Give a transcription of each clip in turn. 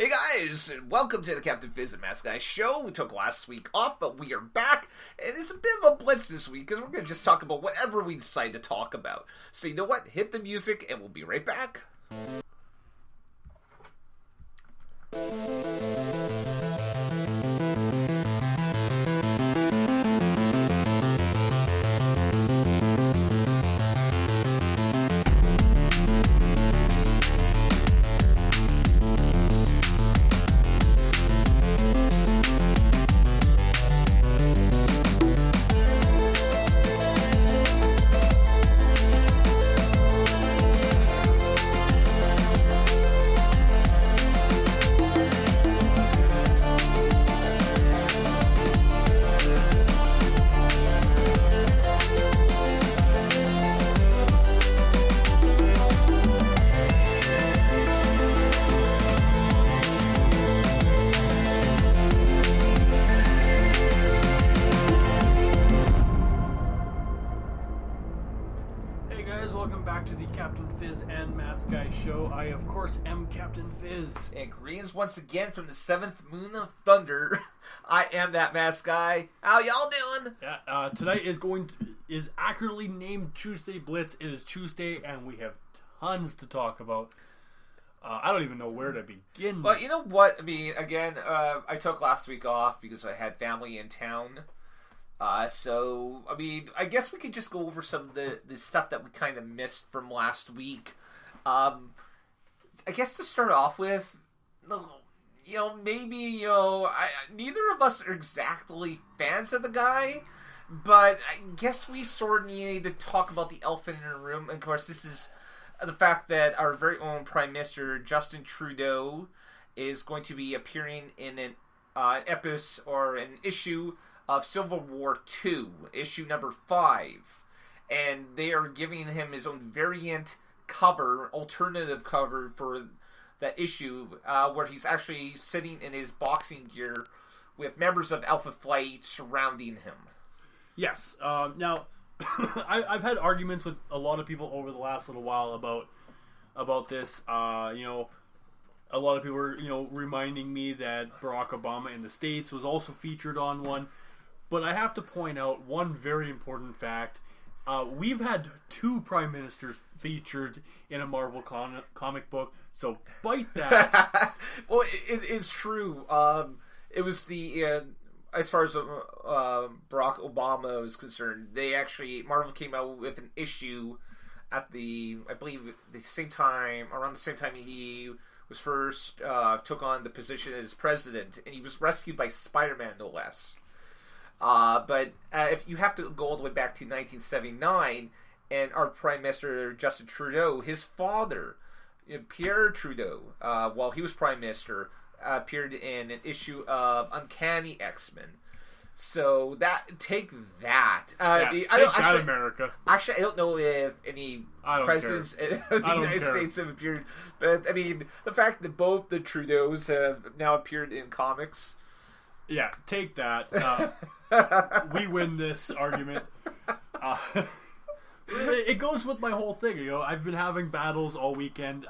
Hey guys, welcome to the Captain Fizz and Mask Guy show. We took last week off, but we are back, and it's a bit of a blitz this week, because we're going to just talk about whatever we decide to talk about. So you know what? Hit the music, and we'll be right back. Captain Fizz. And greetings once again from the 7th moon of thunder. I am that mask guy. How y'all doing? Yeah, tonight is accurately named Tuesday Blitz. It is Tuesday, and we have tons to talk about. I don't even know where to begin. Well, you know what? I mean, again, I took last week off because I had family in town. So, I mean, I guess we could just go over some of the stuff that we kind of missed from last week. I guess to start off with, maybe, neither of us are exactly fans of the guy, but I guess we sort of need to talk about the elephant in the room. And of course, this is the fact that our very own Prime Minister, Justin Trudeau, is going to be appearing in an episode or an issue of Civil War II, issue number 5. And they are giving him his own variant alternative cover for that issue, where he's actually sitting in his boxing gear with members of Alpha Flight surrounding him. Yes. Now, I've had arguments with a lot of people over the last little while about this. A lot of people were, reminding me that Barack Obama in the States was also featured on one. But I have to point out one very important fact. We've had 2 prime ministers featured in a Marvel comic book, so bite that. Well, it's true. It was as far as Barack Obama is concerned, Marvel came out with an issue at around the same time he was first took on the position as president, and he was rescued by Spider-Man, no less. But if you have to go all the way back to 1979, and our Prime Minister, Justin Trudeau, his father, Pierre Trudeau, while he was Prime Minister, appeared in an issue of Uncanny X-Men. So take that. America. Actually, I don't know if any presidents of the United States have appeared. But, I mean, the fact that both the Trudeaus have now appeared in comics. Yeah, take that. We win this argument. It goes with my whole thing. I've been having battles all weekend.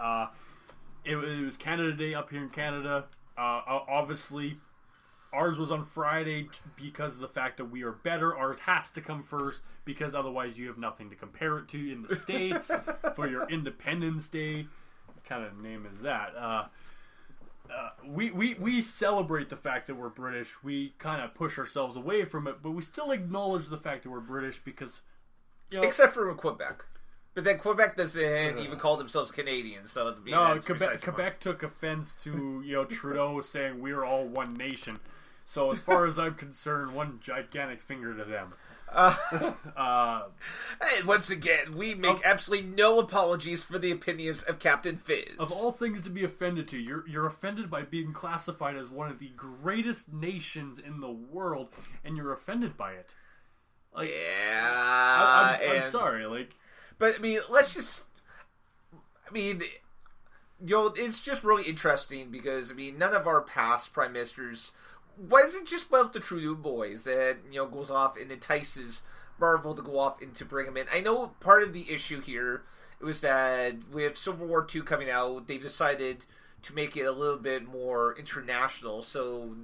It was Canada Day up here in Canada. Obviously, ours was on Friday because of the fact that we are better. Ours has to come first because otherwise you have nothing to compare it to in the States for your Independence Day. What kind of name is that? We celebrate the fact that we're British. We kind of push ourselves away from it, but we still acknowledge the fact that we're British because, except for Quebec. But then Quebec doesn't even call themselves Canadians. So Quebec took offense to Trudeau saying we're all one nation. So as far as I'm concerned, one gigantic finger to them. Hey, once again, we make absolutely no apologies for the opinions of Captain Fizz. Of all things to be offended to, you're offended by being classified as one of the greatest nations in the world, and you're offended by it. I'm sorry, but I mean, it's just really interesting because none of our past prime ministers. Wasn't just about the Trudeau boys that goes off and entices Marvel to go off and to bring him in. I know part of the issue here was that with Civil War II coming out, they've decided to make it a little bit more international. So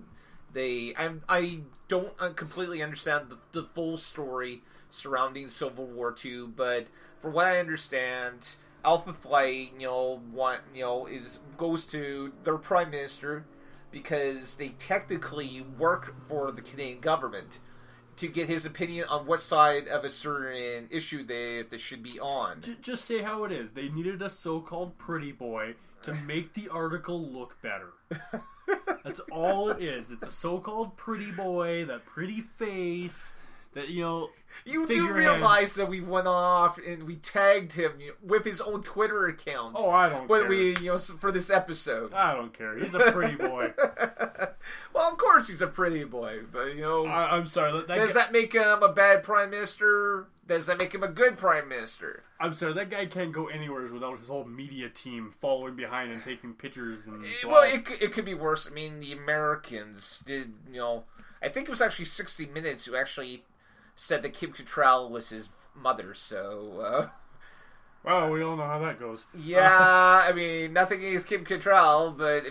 I don't completely understand the full story surrounding Civil War II, but from what I understand, Alpha Flight, goes to their prime minister because they technically work for the Canadian government to get his opinion on what side of a certain issue they should be on. Just say how it is. They needed a so-called pretty boy to make the article look better. That's all it is. It's a so-called pretty boy, that pretty face, that, You do realize that we went off and we tagged him with his own Twitter account. Oh, I don't care. For this episode. I don't care. He's a pretty boy. Well, of course he's a pretty boy, but I'm sorry. Does that make him a bad prime minister? Does that make him a good prime minister? I'm sorry, that guy can't go anywhere without his whole media team following behind and taking pictures and. Well, it could be worse. I mean, the Americans did. I think it was actually 60 Minutes who actually said that Kim Cattrall was his mother. So. Well, we all know how that goes. Yeah, I mean, nothing against Kim Cattrall, but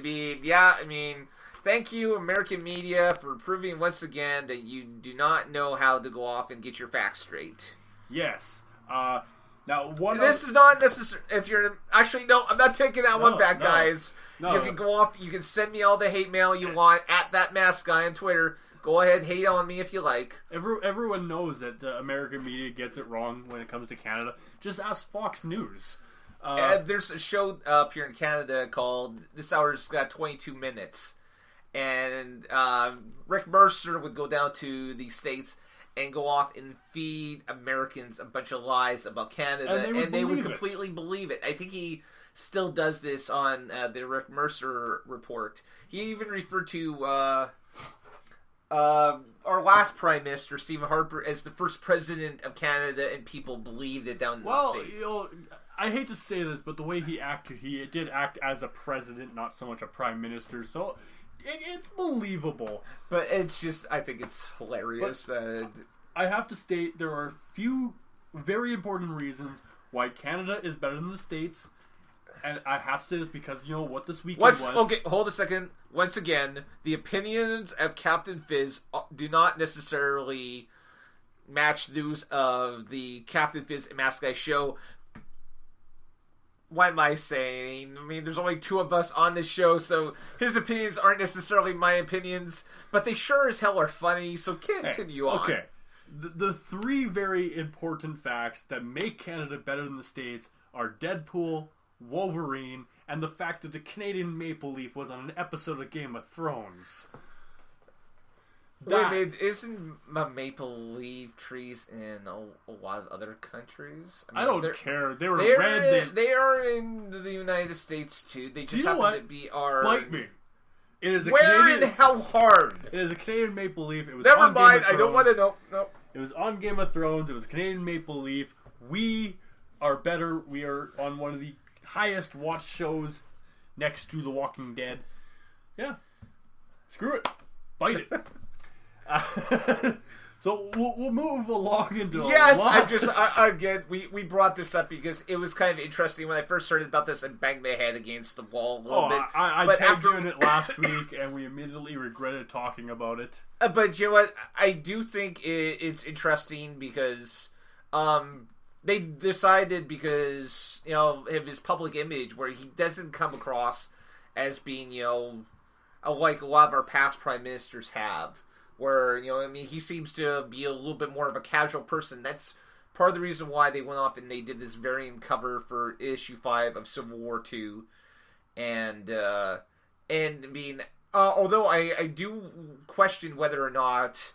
thank you, American media, for proving once again that you do not know how to go off and get your facts straight. Yes. Now, this is not necessary. If you're actually no, I'm not taking that one back, guys. No. You can go off. You can send me all the hate mail you want at that mask guy on Twitter. Go ahead, hate on me if you like. Everyone knows that the American media gets it wrong when it comes to Canada. Just ask Fox News. There's a show up here in Canada called This Hour's Got 22 Minutes. And Rick Mercer would go down to the States and go off and feed Americans a bunch of lies about Canada. And they would completely believe it. I think he still does this on the Rick Mercer report. He even referred to our last Prime Minister, Stephen Harper, as the first president of Canada, and people believed it down in the States. I hate to say this, but the way he acted, he did act as a president, not so much a prime minister, so it's believable. But it's just, I think it's hilarious. I have to state, there are a few very important reasons why Canada is better than the States, and I have to say this because, what this weekend was... Okay, hold a second. Once again, the opinions of Captain Fizz do not necessarily match those of the Captain Fizz and Mask Guy show. What am I saying? I mean, there's only two of us on this show, so his opinions aren't necessarily my opinions, but they sure as hell are funny, so continue on. Okay. The three very important facts that make Canada better than the States are Deadpool, Wolverine, and the fact that the Canadian Maple Leaf was on an episode of Game of Thrones. Wait, isn't maple leaf trees in a lot of other countries? I don't care. They were red. They are in the United States too. They just happen to be our. Bite me. It is and how hard? It is a Canadian maple leaf. It was Never on mind. Game of Thrones. I don't want to know. No. It was on Game of Thrones. It was a Canadian maple leaf. We are better. We are on one of the highest watched shows next to The Walking Dead. Yeah. Screw it. Bite it. So we'll move along into again we brought this up because it was kind of interesting when I first heard about this and banged my head against the wall a little bit. I tagged you in it last week and we immediately regretted talking about it. But you know what? I do think it's interesting because they decided because of his public image where he doesn't come across as being like a lot of our past prime ministers have. Where, he seems to be a little bit more of a casual person. That's part of the reason why they went off and they did this variant cover for issue 5 of Civil War II. And although I do question whether or not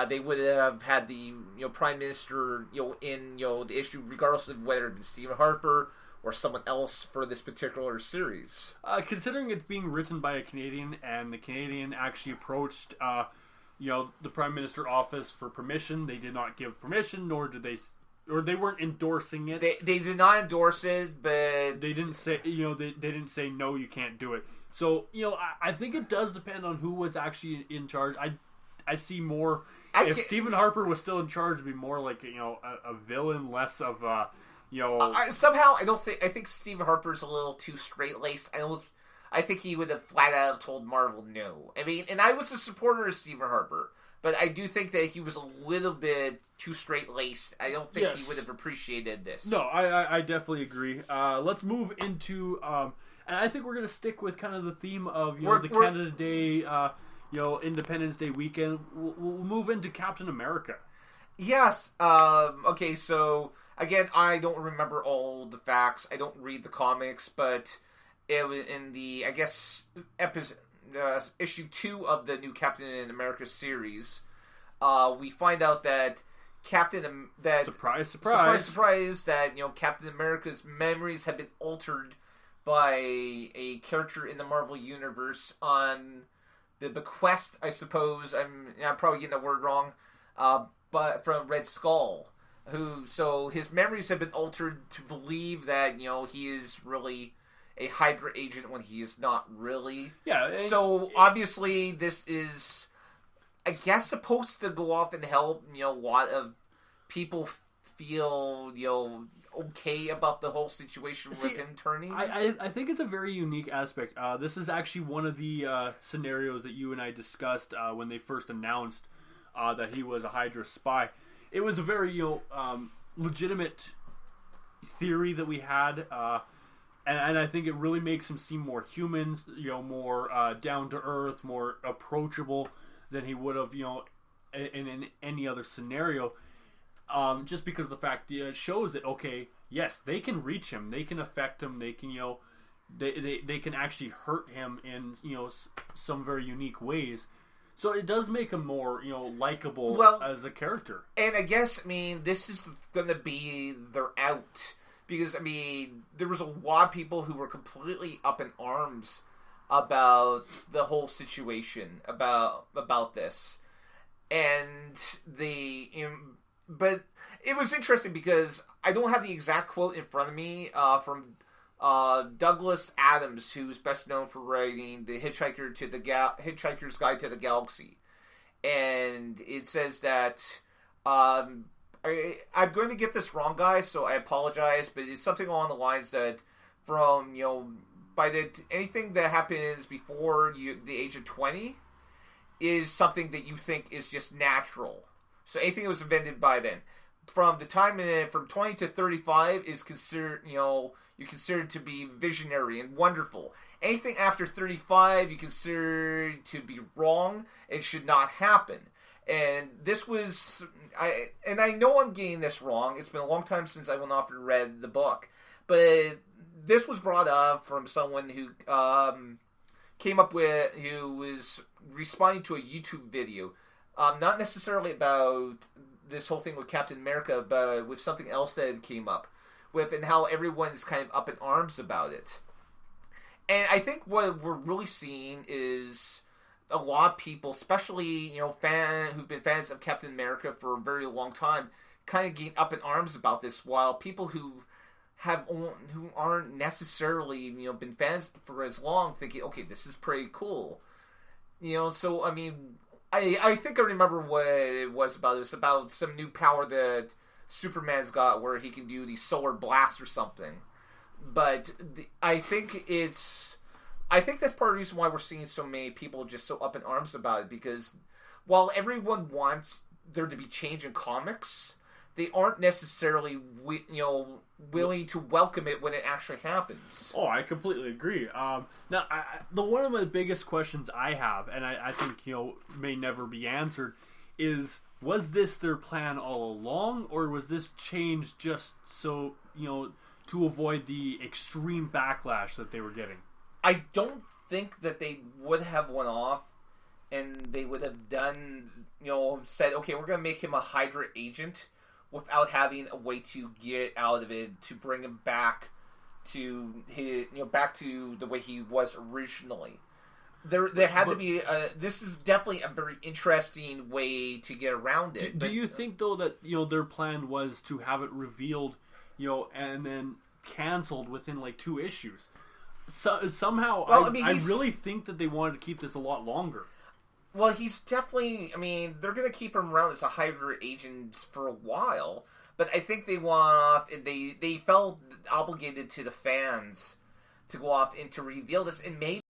they would have had the, Prime Minister, in, the issue, regardless of whether it been Stephen Harper or someone else for this particular series. Considering it's being written by a Canadian, and the Canadian actually approached... the Prime Minister office for permission. They did not give permission, nor did they, or they weren't endorsing it. They did not endorse it, but they didn't say, they didn't say no, you can't do it. So, I think it does depend on who was actually in charge. I see more. If Stephen Harper was still in charge, it'd be more like a villain, less of somehow I think Stephen Harper's a little too straight laced. I think he would have flat out told Marvel no. I mean, and I was a supporter of Stephen Harper, but I do think that he was a little bit too straight-laced. I don't think he would have appreciated this. No, I definitely agree. Let's move into, and I think we're going to stick with kind of the theme of, the Canada Day, Independence Day weekend. We'll move into Captain America. Yes. Okay, so, again, I don't remember all the facts. I don't read the comics, but it was in the, I guess, issue 2 of the new Captain America series, we find out that surprise, that Captain America's memories have been altered by a character in the Marvel Universe on the bequest, I suppose. I'm probably getting the word wrong, but from Red Skull, so his memories have been altered to believe that he is really a Hydra agent when he is not really. Yeah. So obviously this is, I guess, supposed to go off and help a lot of people feel okay about the whole situation with him turning. I think it's a very unique aspect. This is actually one of the scenarios that you and I discussed when they first announced that he was a Hydra spy. It was a very legitimate theory that we had. And I think it really makes him seem more human, more down to earth, more approachable than he would have, in any other scenario. Just because of the fact it shows that, okay, yes, they can reach him, they can affect him, they can, they can actually hurt him in, some very unique ways. So it does make him more, likable as a character. And I guess, this is going to be their out. Because, there was a lot of people who were completely up in arms about the whole situation, about this. And but it was interesting because I don't have the exact quote in front of me from Douglas Adams, who's best known for writing The Hitchhiker's Guide to the Galaxy. And it says that... I'm going to get this wrong, guys, so I apologize, but it's something along the lines that from, anything that happens before the age of 20 is something that you think is just natural. So anything that was invented by then. From the time from 20 to 35 is considered, you consider to be visionary and wonderful. Anything after 35 you consider to be wrong and should not happen. And this was, I know I'm getting this wrong. It's been a long time since I went off and read the book. But this was brought up from someone who who was responding to a YouTube video. Not necessarily about this whole thing with Captain America, but with something else that came up with, and how everyone is kind of up in arms about it. And I think what we're really seeing is a lot of people, especially who've been fans of Captain America for a very long time, kind of getting up in arms about this, while people who aren't necessarily been fans for as long thinking, okay, this is pretty cool. So I think I remember what it was about. It was about some new power that Superman's got, where he can do the solar blast or something. But I think that's part of the reason why we're seeing so many people just so up in arms about it, because while everyone wants there to be change in comics, they aren't necessarily willing to welcome it when it actually happens. Oh, I completely agree. Now, one of the biggest questions I have, and I think may never be answered, is was this their plan all along, or was this changed just so to avoid the extreme backlash that they were getting? I don't think that they would have went off and they would have done, said, okay, we're going to make him a Hydra agent without having a way to get out of it, to bring him back to his, back to the way he was originally. There had to be this is definitely a very interesting way to get around it. Do you think, though, that, their plan was to have it revealed, and then canceled within, 2 issues? So, somehow, I really think that they wanted to keep this a lot longer. Well, he's definitely... they're going to keep him around as a Hydra agent for a while, but I think they felt obligated to the fans to go off and to reveal this, and maybe